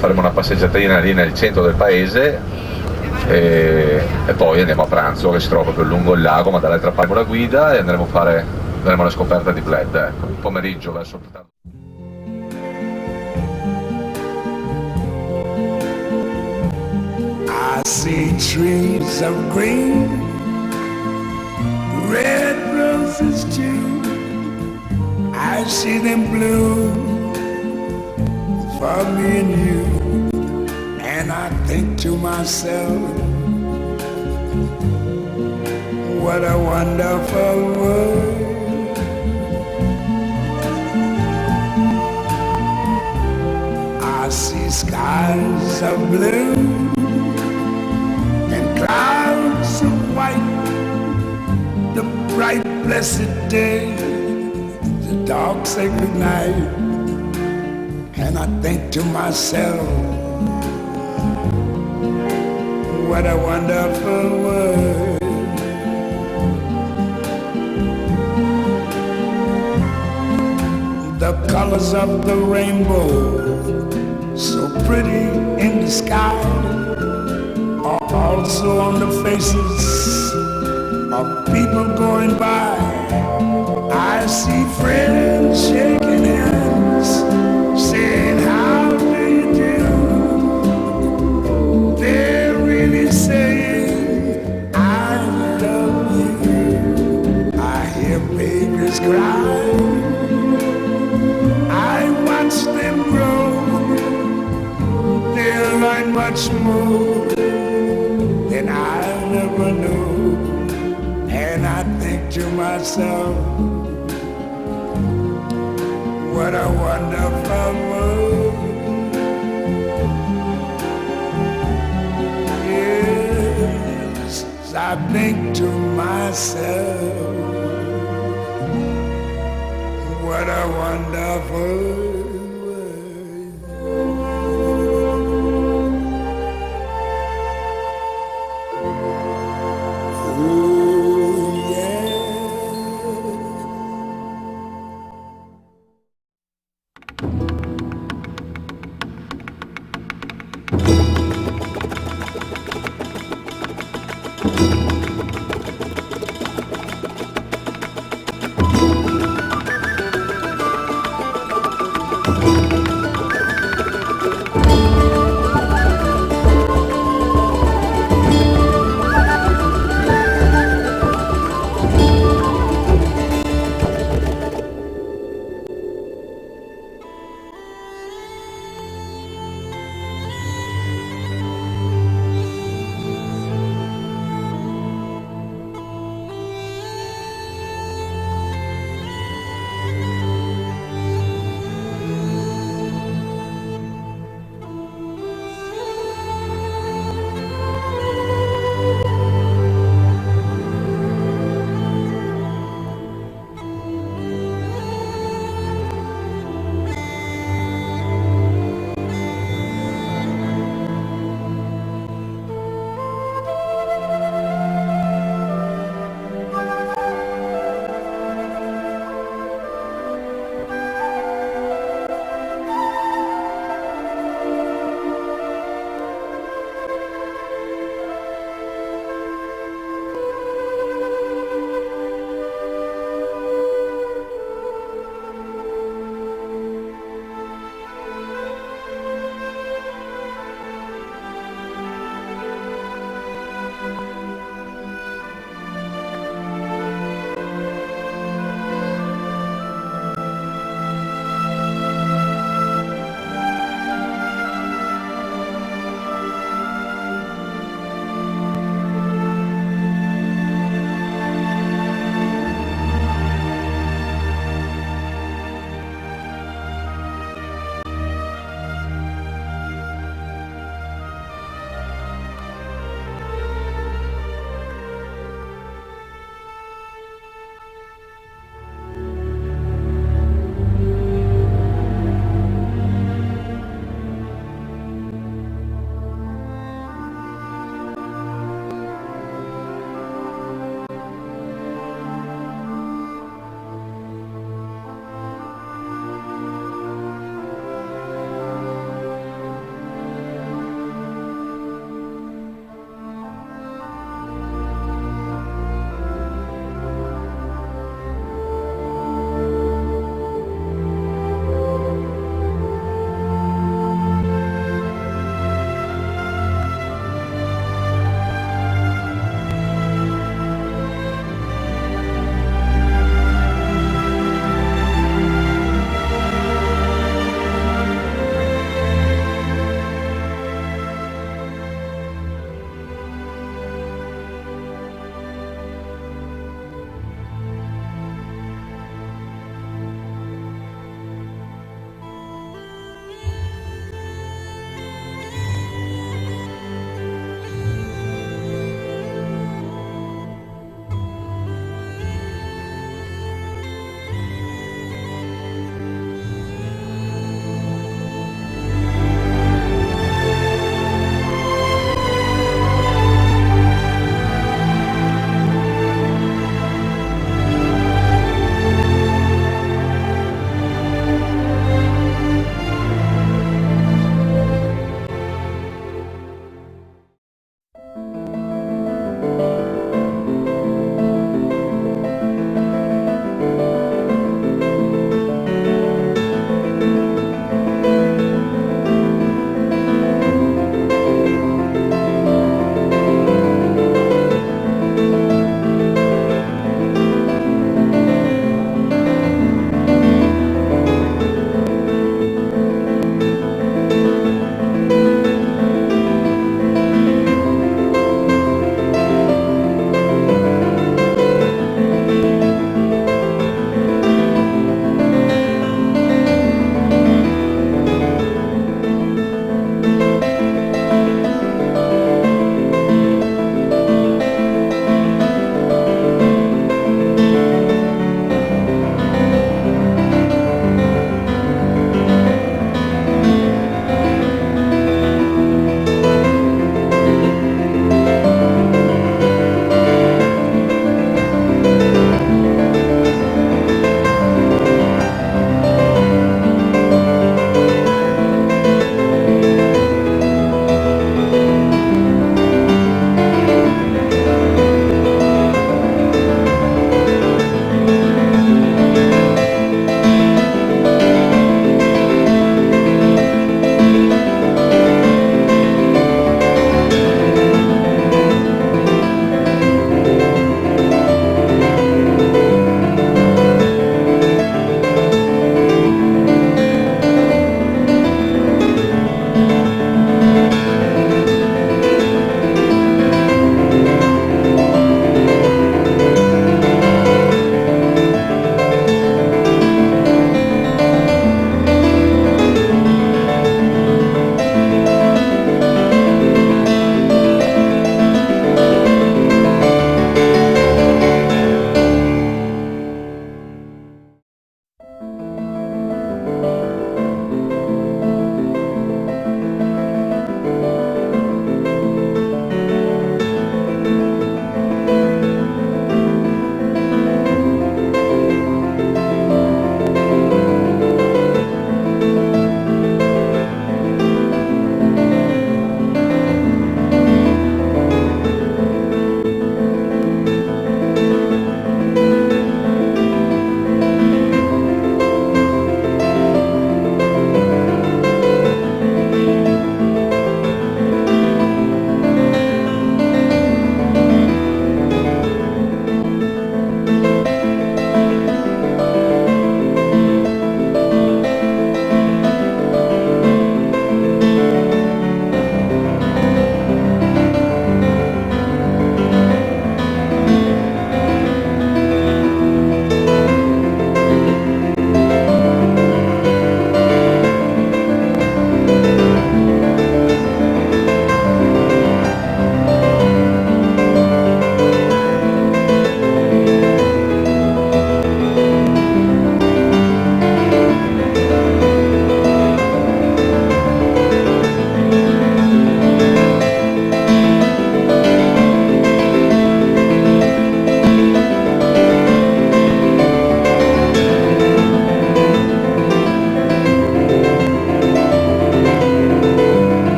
faremo una passeggiatina lì nel centro del paese e poi andiamo a pranzo che si trova proprio lungo il lago, ma dall'altra parte la guida e andremo alla scoperta di Bled, ecco, il pomeriggio verso il tardi. I see trees of green, red roses too. I see them bloom for me and you. And I think to myself, what a wonderful world. I see skies of blue and clouds of white, the bright blessed day, the dark sacred night. And I think to myself, what a wonderful world. The colors of the rainbow, so pretty in the sky, are also on the faces of people going by. I see friends shaking hands, saying how do you do. They're really saying I love you. I hear babies cry, I watch them grow. They'll learn much more than I'll ever know. And I think to myself, what a wonderful world. Yes, I think to myself, what a wonderful world. Oh, yeah.